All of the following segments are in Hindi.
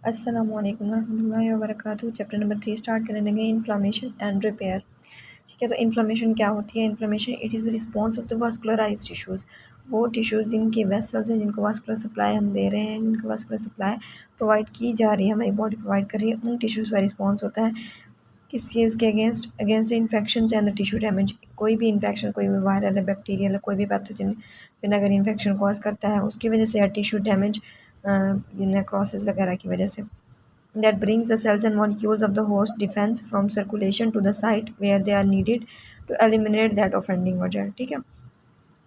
अस्सलामु अलैकुम रहमतुल्लाहि व बरकातुहू। चैप्टर नंबर 3 स्टार्ट कर लेंगे, इन्फ्लामेशन एंड रिपेयर। ठीक है, तो इन्फ्लामेशन क्या होती है? Inflammation it is the response of the vascularized tissues. वो टिश्यूज़ जिनकी वेसल्स हैं, जिनको वास्कुलर सप्लाई हम दे रहे हैं, जिनको वास्कुलर सप्लाई प्रोवाइड की जा रही है, हमारी बॉडी प्रोवाइड कर रही है, उन टिश्यूज़ का रिस्पॉन्स होता है किस चीज़ के against? Against the infection and the tissue damage. कोई भी इन्फेक्शन, कोई भी वायरल है, बैक्टीरियल है, कोई भी पैथोजन अगर इन्फेक्शन कॉज करता है, उसकी वजह से या टिश्यू डैमेज नेक्रोसिस वगैरह की वजह से, that brings the cells and molecules of the host defense from circulation to the site where they are needed to eliminate that offending agent। ठीक है,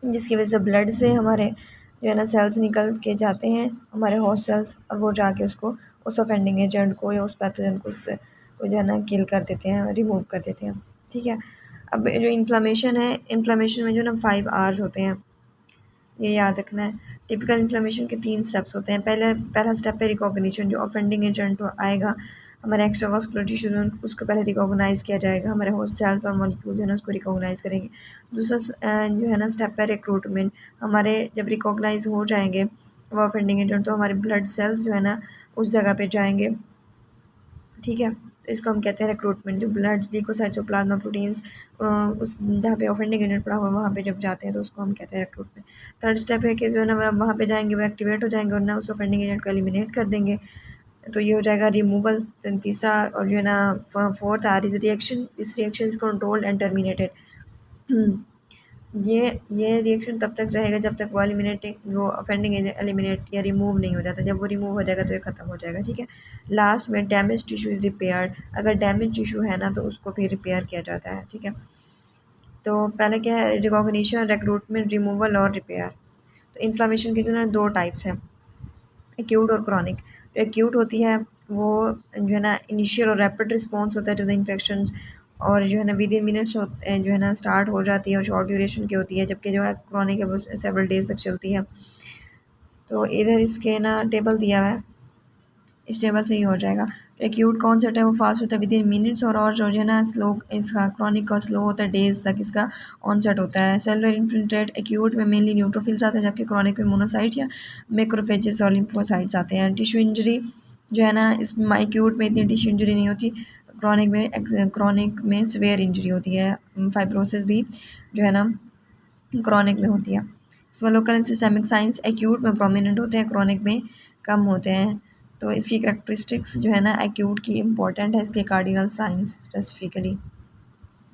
जिसकी वजह से ब्लड से हमारे जो है ना सेल्स निकल के जाते हैं, हमारे होस्ट सेल्स, और वो जाके उसको उस ऑफेंडिंग एजेंट को या उस पैथोजन को उससे वो जो है ना किल कर देते हैं, रिमूव कर देते हैं। ठीक है, अब जो इन्फ्लामेशन है, इन्फ्लामेशन में जो ना 5 R's होते हैं, ये याद रखना है। टिपिकल इन्फ्लेमेशन के 3 स्टेप्स होते हैं। पहला स्टेप है रिकॉग्निशन। जो ऑफेंडिंग एजेंट आएगा हमारे एक्स्ट्रा वास्कुलर टिश्यू में, उसको पहले रिकॉग्नाइज किया जाएगा, हमारे होस्ट सेल्स और मॉलिक्यूल जो है ना उसको रिकॉग्नाइज करेंगे। दूसरा जो है ना स्टेप है रिक्रूटमेंट। हमारे जब रिकॉग्नाइज हो जाएंगे वो ऑफेंडिंग एजेंट, तो हमारे ब्लड सेल्स जो है ना उस जगह पे जाएंगे। ठीक है, तो इसको हम कहते हैं रिक्रूटमेंट। जो ब्लड ल्यूकोसाइट्स और प्लाज्मा प्रोटीन्स उस जहाँ पे ऑफेंडिंग एजेंट पड़ा हुआ है वहाँ पे जब जाते हैं तो उसको हम कहते हैं रिक्रूटमेंट। थर्ड स्टेप है कि जो है ना वहाँ पे जाएंगे, वो एक्टिवेट हो जाएंगे और ना उस ऑफेंडिंग एजेंट को एलिमिनेट कर देंगे, तो ये हो जाएगा रिमूवल। देन तीसरा और जो है ना फोर्थ आर इज रिएक्शन। इस reaction is controlled and terminated. ये रिएक्शन तब तक रहेगा जब तक वो वो ऑफेंडिंग एजेंट एलिमिनेट या रिमूव नहीं हो जाता। जब वो रिमूव हो जाएगा तो ये ख़त्म हो जाएगा। ठीक है, लास्ट में डैमेज टिश्यू इज़ रिपेयर्ड। अगर डैमेज टिश्यू है ना तो उसको फिर रिपेयर किया जाता है। ठीक है, तो पहले क्या है? रिकॉग्निशन, रिक्रूटमेंट, रिमूवल और रिपेयर। तो इन्फ्लामेशन के जो ना 2 टाइप्स हैं, एक्यूट और क्रॉनिक। जो एक्यूट होती है वो जो है ना इनिशियल और रैपिड रिस्पॉन्स होता है टू द इन्फेक्शंस, और जो है ना विद इन मिनट्स जो है ना स्टार्ट हो जाती है और शॉर्ट ड्यूरेशन की होती है, जबकि जो है क्रॉनिक है वो सेवरल डेज तक चलती है। तो इधर इसके ना टेबल दिया हुआ है, इस टेबल से ही हो जाएगा। तो एक्यूट कॉन्सेप्ट है वो फास्ट होता है विद इन मिनट्स, और जो है ना स्लो, इसका क्रॉनिक का स्लो होता है, डेज तक इसका ऑनसेट होता है। सेलुलर इन्फिल्ट्रेट एक्यूट में मेनली न्यूट्रोफिल्स आते हैं, जबकि क्रॉनिक में मोनोसाइट या मैक्रोफेजेस और लिम्फोसाइट्स आते हैं। टिश्यू इंजरी जो है ना इसमें एक्यूट में इतनी टिश्यू इंजरी नहीं होती, क्रॉनिक में सीवियर इंजरी होती है। फाइब्रोसिस भी जो है ना क्रॉनिक में होती है। इसमें local and systemic science acute में प्रोमिनेंट होते हैं, क्रॉनिक में कम होते हैं। तो इसकी करेक्टरिस्टिक्स जो है ना एक्यूट की इम्पोर्टेंट है, इसके कार्डिनल साइंस स्पेसिफिकली।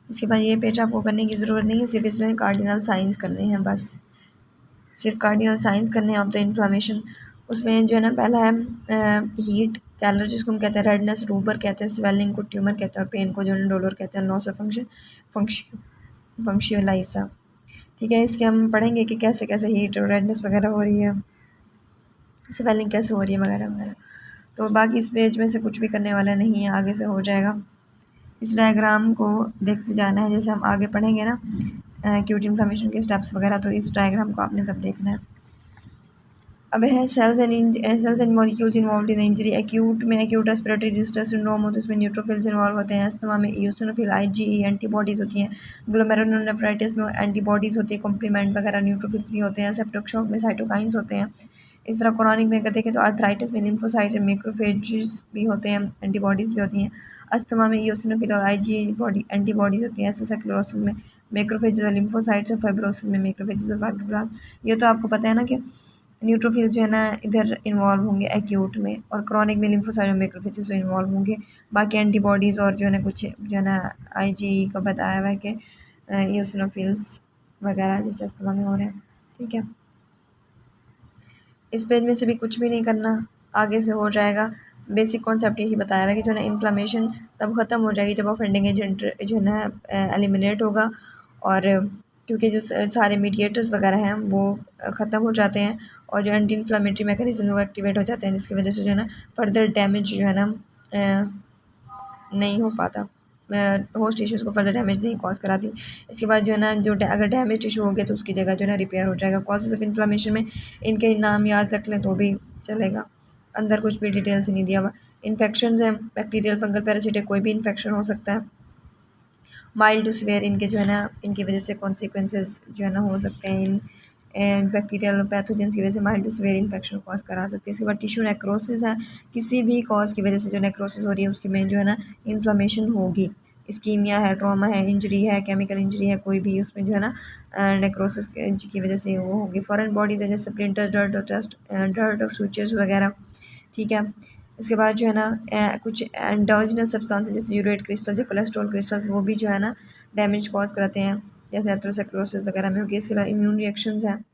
इसके बाद ये पेज आपको करने की ज़रूरत नहीं है, सिर्फ इसमें कार्डिनल साइंस करने हैं, बस सिर्फ कार्डिनल साइंस करने हैं ऑफ द इन्फ्लामेशन। उसमें जो है ना पहला है हीट, कैलर जिसको हम कहते हैं, रेडनेस रूबर कहते हैं, स्वेलिंग को ट्यूमर कहते हैं, और पेन को जो है डोलर कहते हैं, लॉस ऑफ फंक्शनलाइजा। ठीक है, इसके हम पढ़ेंगे कि कैसे कैसे हीट और रेडनेस वगैरह हो रही है, स्वेलिंग कैसे हो रही है वगैरह वगैरह। तो बाकी इस पेज में से कुछ भी करने वाला नहीं है, आगे से हो जाएगा। इस डायग्राम को देखते जाना है, जैसे हम आगे पढ़ेंगे ना एक्यूट इन्फ्लेमेशन के स्टेप्स वगैरह, तो इस डायग्राम को आपने तब देखना है। अब है cells and molecules involve in injury. Acute में एक्यूट रेस्पिरेटरी डिस्ट्रेस सिंड्रोम होता है, इसमें न्यूट्रोफिल्स इन्वॉल्व होते हैं। अस्थमा में इओसिनोफिल IgE एंटीबॉडीज़ होती हैं। ग्लोमेरुलोनेफ्राइटिस में एंटीबॉडीज़ होती है, कॉम्प्लीमेंट वगैरह न्यूट्रोफिल्स भी होते हैं। सेप्टिक शॉक में साइटोकाइंस होते हैं। इस तरह क्रॉनिक में अगर देखें तो आर्थराइटिस में लिम्फोसाइट मैक्रोफेजेस भी होते हैं, एंटीबॉडीज़ भी होती हैं। अस्थमा में इओसिनोफिल और IgE एंटीबॉडीज़ होती हैं। एसोसेक्लोरोसिस में मैक्रोफेजेस और लिम्फोसाइट्स, और फाइब्रोसिस में मैक्रोफेजेस और फाइब्रोब्लास्ट। ये तो आपको पता है ना कि न्यूट्रोफिल्स जो है ना इधर इन्वॉल्व होंगे एक्यूट में, और क्रॉनिक में लिम्फोसाइट और मैक्रोफेजेस इन्वॉल्व होंगे। बाकी एंटीबॉडीज़ और जो है ना कुछ जो है ना IgE का बताया हुआ है कि इओसिनोफिल्स वगैरह जैसे अस्थमा में हो रहे हैं। ठीक है, इस पेज में से भी कुछ भी नहीं करना, आगे से हो जाएगा। बेसिक कॉन्सेप्ट यही बताया हुआ है कि जो है ना इन्फ्लामेशन तब ख़त्म हो जाएगी जब ऑफेंडिंग एजेंट जो है ना एलिमिनेट होगा, और क्योंकि जो सारे मीडिएटर्स वगैरह हैं वो ख़त्म हो जाते हैं, और जो एंटी इन्फ्लामेटरी मैकेनिज्म वो एक्टिवेट हो जाते हैं, जिसकी वजह से जो है ना फर्दर डैमेज जो है ना नहीं हो पाता, होस्ट टिश्यूज़ को फर्दर डैमेज नहीं कॉज कराती। इसके बाद जो है ना अगर डैमेज टिश्यू हो गया तो उसकी जगह जो है ना रिपेयर हो जाएगा। कॉजेज़ ऑफ इन्फ्लामेशन में इनके नाम याद रख लें तो भी चलेगा, अंदर कुछ भी डिटेल से नहीं दिया हुआ। इन्फेक्शन हैं, बैक्टीरियल, फंगल, पैरासिटिक, कोई भी इन्फेक्शन हो सकता है। माइल्ड टू सीवियर इनके जो है ना इनकी वजह से कॉन्सिक्वेंसेस जो है ना हो सकते हैं बैक्टीरियल पैथोजेंस की वजह से mild to severe infection cause करा सकती है। इसके बाद टिश्यू नेक्रोसिस है, किसी भी कॉज की वजह से जो नेक्रोसिस हो रही है उसकी में जो है ना इन्फ्लामेशन होगी। इस्कीमिया है, ट्रॉमा है, इंजरी है, केमिकल इंजरी है, कोई भी उसमें जो है ना नेक्रोसिस की वजह से वो होगी। फॉरेन बॉडीज़ है जैसे प्रिंटर, डर्ट और डस्ट, डर्ट और स्विचेस वगैरह, ठीक है। इसके बाद जो है ना कुछ एंडोजिनस सब्सटेंसेस जैसे यूरेट क्रिस्टल या कोलेस्ट्रॉल क्रिस्टल्स वो भी जो है ना डैमेज कॉज कराते हैं, जैसे एथेरोस्क्लेरोसिस वगैरह में होगी। इसके अलावा इम्यून रिएक्शंस हैं,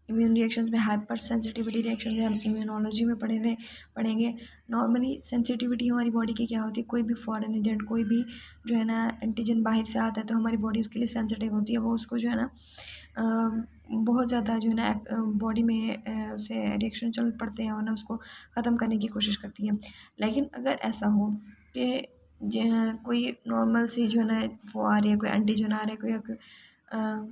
इम्यून रिएक्शंस में हाइपर सेंसिटिविटी रिएक्शन है, हम इम्यूनोलॉजी में पढ़ेंगे। नॉर्मली सेंसिटिविटी हमारी बॉडी की क्या होती है, कोई भी फॉरेन एजेंट, कोई भी जो है ना एंटीजन बाहर से आता है तो हमारी बॉडी उसके लिए सेंसिटिव होती है, वो उसको जो है ना बहुत ज़्यादा जो है ना बॉडी में उसे रिएक्शन चल पड़ते हैं और ना उसको ख़त्म करने की कोशिश करती है। लेकिन अगर ऐसा हो कि कोई नॉर्मल सी जो है ना वो आ रही है, कोई एंटीजन आ रहा है, कोई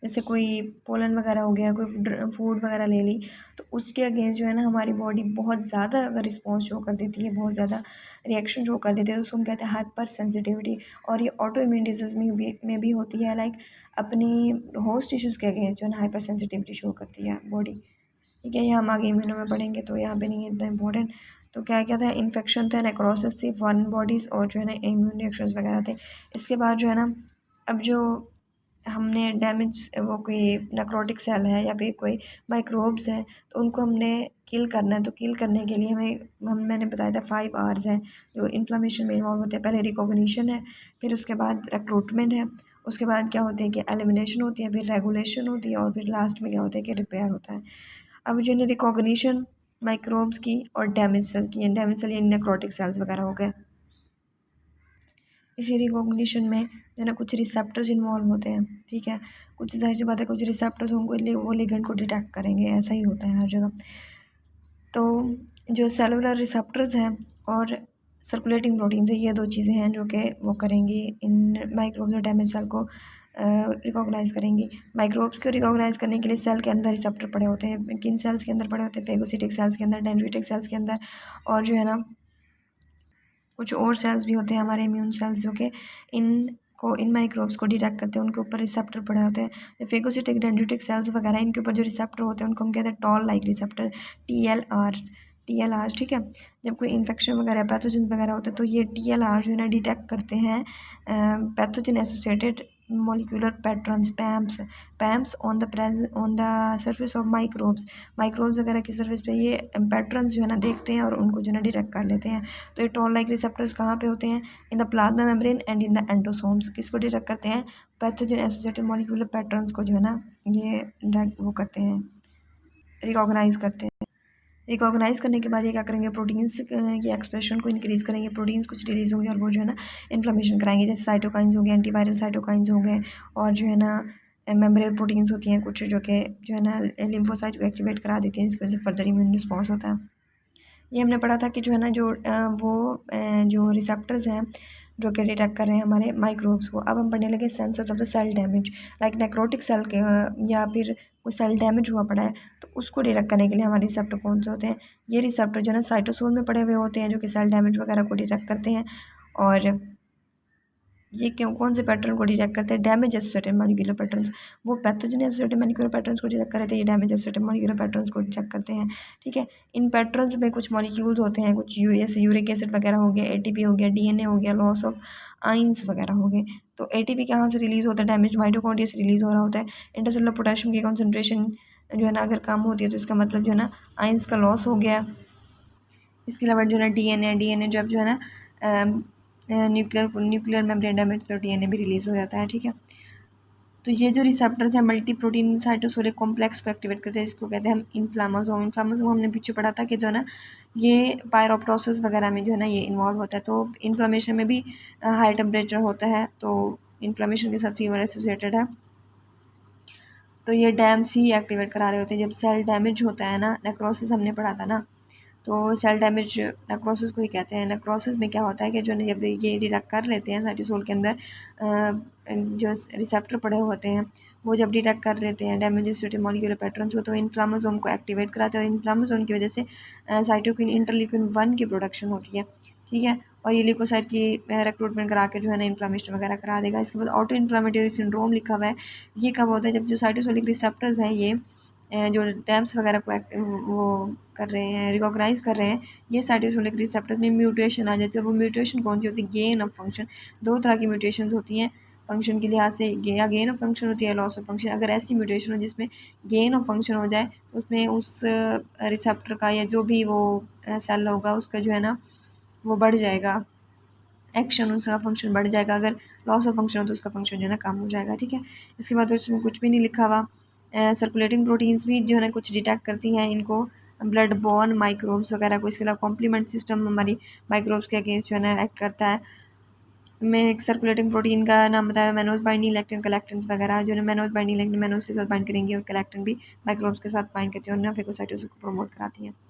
जैसे कोई पोलन वगैरह हो गया, कोई फूड वगैरह ले ली, तो उसके अगेंस्ट जो है ना हमारी बॉडी बहुत ज़्यादा अगर रिस्पॉन्स शो कर देती है, बहुत ज़्यादा रिएक्शन शो कर देती है, तो उसको हम कहते हैं हाइपर सेंसिटिविटी। और ये ऑटो इम्यून डिजीज़ में भी होती है, लाइक अपनी होस्ट टिश्यूज़ के अगेंस्ट जो है ना हाइपर सेंसिटिविटी शो करती है बॉडी, ठीक है। ये हम आगे इम्यूनो में पढ़ेंगे तो यहाँ पे नहीं है इतना इंपॉर्टेंट। तो क्या क्या था, इन्फेक्शन था, नेक्रोसिस थी, फॉरेन बॉडीज़ और जो है ना इम्यून रिएक्शंस वगैरह थे। इसके बाद जो है ना अब जो हमने डैमेज वो कोई नेक्रोटिक सेल है या फिर कोई माइक्रोब्स हैं तो उनको हमने किल करना है। तो किल करने के लिए मैंने बताया था 5 आवर्स हैं जो इन्फ्लामेशन में इन्वॉल्व होते हैं। पहले रिकॉग्निशन है, फिर उसके बाद रिक्रूटमेंट है, उसके बाद क्या होते हैं कि एलिमिनेशन होती है, फिर रेगुलेशन होती है और फिर लास्ट में क्या होता है कि रिपेयर होता है। अब जो है रिकॉग्निशन माइक्रोब्स की और डैमेज सेल की, डैमेज सेल यानी नेक्रोटिक सेल्स वगैरह हो गए। इसी रिकॉग्निशन में जो है ना कुछ रिसेप्टर्स इन्वॉल्व होते हैं, ठीक है। कुछ जाहिर सी बात है कुछ रिसेप्टर्स होंगे वो लिगेंड को डिटेक्ट करेंगे, ऐसा ही होता है हर जगह। तो जो सेलुलर रिसेप्टर्स हैं और सर्कुलेटिंग प्रोटीन्स है, ये 2 चीज़ें हैं जो कि वो करेंगी इन माइक्रोब्स और डैमेज सेल को रिकॉग्नाइज़ करेंगी। माइक्रोब्स को रिकॉग्नाइज़ करने के लिए सेल के अंदर रिसेप्टर पड़े होते हैं। किन सेल्स के अंदर पड़े होते हैं? फेगोसिटिक सेल्स के अंदर, डेंड्रिटिक सेल्स के अंदर, और जो है ना कुछ और सेल्स भी होते हैं हमारे इम्यून सेल्स जो कि इन माइक्रोब्स को डिटेक्ट करते हैं, उनके ऊपर रिसेप्टर पड़े होते हैं। फेगोसिटिक, डेंड्रिटिक सेल्स वगैरह, इनके ऊपर जो रिसेप्टर होते हैं उनको हम कहते हैं टॉल लाइक रिसेप्टर, TLR, ठीक है। जब कोई इन्फेक्शन वगैरह पैथोजन वगैरह होते हैं तो ये TLR जो है ना डिटेक्ट करते हैं pathogen associated molecular patterns, PAMPs on the surface of microbes वगैरह की सरफेस पे ये पैटर्न्स जो है ना देखते हैं और उनको जो है ना डिटेक्ट कर लेते हैं। तो ये टॉल लाइक रिसेप्टर्स कहाँ पे होते हैं? In the plasma membrane and in the endosomes. किसको डिटेक्ट करते हैं? पैथोजन एसोसिएटेड मॉलिक्यूलर पैटर्न्स को जो है ना ये वो करते हैं, रिकॉग्नाइज करते हैं। रिकॉग्नाइज करने के बाद ये क्या करेंगे, प्रोटीन्स की एक्सप्रेशन को इंक्रीज़ करेंगे, प्रोटीन्स कुछ रिलीज़ होंगे और वो जो है ना इन्फ्लेमेशन कराएंगे, जैसे साइटोकाइंस हो गए, एंटीवायरल साइटोकाइंस हो गए, और जो है ना मेम्ब्रेन प्रोटीन्स होती हैं कुछ जो है ना लिम्फोसाइट को एक्टिवेट करा देती हैं, जिसकी वजह से फर्दर इम्यून रिस्पॉन्स होता है। ये हमने पढ़ा था कि जो है ना जो रिसेप्टर्स हैं जो कि डिटेक्ट कर रहे हैं हमारे माइक्रोब्स को। अब हम पढ़ने लगे sensors of the cell damage, like necrotic cell के या फिर कोई सेल डैमेज हुआ पड़ा है तो उसको डिटेक्ट करने के लिए हमारे रिसेप्टर कौन से होते हैं? ये रिसेप्टर जो है ना साइटोसोल में पड़े हुए होते हैं जो कि सेल डैमेज वगैरह को डिटेक्ट करते हैं। और ये क्यों कौन से पैटर्न को डिटेक्ट करते हैं? Damage associated molecular patterns. वो पैथोजन एसोसिएटेड मॉलिक्यूलर पैटर्न्स को डिटेक्ट कर रहे थे, ये डैमेज एसोसिएटेड मॉलिक्यूलर पैटर्न्स को डिटेक्ट करते हैं, ठीक है। इन पैटर्न्स में कुछ मॉलिक्यूल्स होते हैं, कुछ जैसे यूरिक एसिड वगैरह हो गया, ATP हो गया, DNA हो गया, लॉस ऑफ आइंस वगैरह हो गए। तो ATP कहाँ से रिलीज़ होता है? डैमेज माइटोकॉन्ड्रिया से रिलीज़ हो रहा होता है। इंटरसेलुलर पोटेशियम की कॉन्सेंट्रेशन जो है ना अगर कम होती है तो इसका मतलब जो है ना आइंस का लॉस हो गया। इसके अलावा जो है ना DNA जब जो है ना न्यूक्लियर मेम्ब्रेन डैमेज तो DNA भी रिलीज़ हो जाता है, ठीक है। तो ये जो रिसेप्टर्स हैं मल्टी प्रोटीन साइटोसोलिक कॉम्प्लेक्स को एक्टिवेट करते हैं, इसको कहते हैं हम इन्फ्लामासोम हमने पीछे पढ़ा था कि जो है ना ये पायरोप्टोसिस वगैरह में जो है ना ये इन्वॉल्व होता है। तो इन्फ्लामेशन में भी हाई टेम्परेचर होता है, तो इन्फ्लामेशन के साथ फीवर एसोसिएटेड है। तो ये डैम्स ही एक्टिवेट करा रहे होते हैं। जब सेल डैमेज होता है ना, नेक्रोसिस हमने पढ़ा था ना, तो सेल डैमेज नेक्रोसिस को ही कहते हैं। नेक्रोसिस में क्या होता है कि जो जब ये डिटेक्ट कर लेते हैं साइटोसोल के अंदर जो रिसेप्टर पड़े होते हैं वो जब डिटेक्ट कर लेते हैं डैमेज एसोसिएटेड मॉलिक्यूलर पैटर्न्स को, तो इन्फ्लामासोम को एक्टिवेट कराते हैं और इन्फ्लामासोम की वजह से साइटोकिन इंटरल्यूकिन 1 की प्रोडक्शन होती है, ठीक है। और ये ल्यूकोसाइट की रिक्रूटमेंट करा के जो है ना इन्फ्लामेशन वगैरह करा देगा। इसके बाद ऑटो इन्फ्लामेटरी सिंड्रोम लिखा हुआ है। ये कब होता है? जब जो साइटोसोलिक रिसेप्टर्स हैं ये जो टैब्स वगैरह को वो कर रहे हैं, रिकॉग्नाइज कर रहे हैं, ये साइटोसोलिक रिसेप्टर्स में म्यूटेशन आ जाती है। वो म्यूटेशन कौन सी होती है? Gain of function. दो तरह की म्यूटेशन होती हैं फंक्शन के लिहाज से, या गेन ऑफ फंक्शन होती है, लॉस ऑफ फंक्शन। अगर ऐसी म्यूटेशन हो जिसमें गेन ऑफ फंक्शन हो जाए तो उसमें उस रिसेप्टर का या जो भी वो सेल होगा उसका जो है ना वो बढ़ जाएगा, एक्शन उसका फंक्शन बढ़ जाएगा। अगर लॉस ऑफ फंक्शन हो तो उसका फंक्शन जो है ना कम हो जाएगा। ठीक है। इसके बाद उसमें कुछ भी नहीं लिखा हुआ। सर्कुलेटिंग प्रोटीन्स भी जो है ना कुछ डिटेक्ट करती हैं इनको, ब्लड बॉर्न माइक्रोब्स वगैरह को। इसके अलावा कॉम्प्लीमेंट सिस्टम हमारी माइक्रोब्स के अगेंस्ट जो है ना एक्ट करता है। मैं एक सर्कुलेटिंग प्रोटीन का नाम बताया, मैनोज बाइंडिंग इलेक्ट्रॉन कलेक्टेंस वगैरह जो है मैनोज बाइंडिंग इलेक्ट्रॉन मैनोज के साथ बाइंड करेंगी और कलेक्टन भी माइक्रोब्स के साथ बाइंड करती है और ना फेगोसाइटोसिस को प्रमोट कराती है।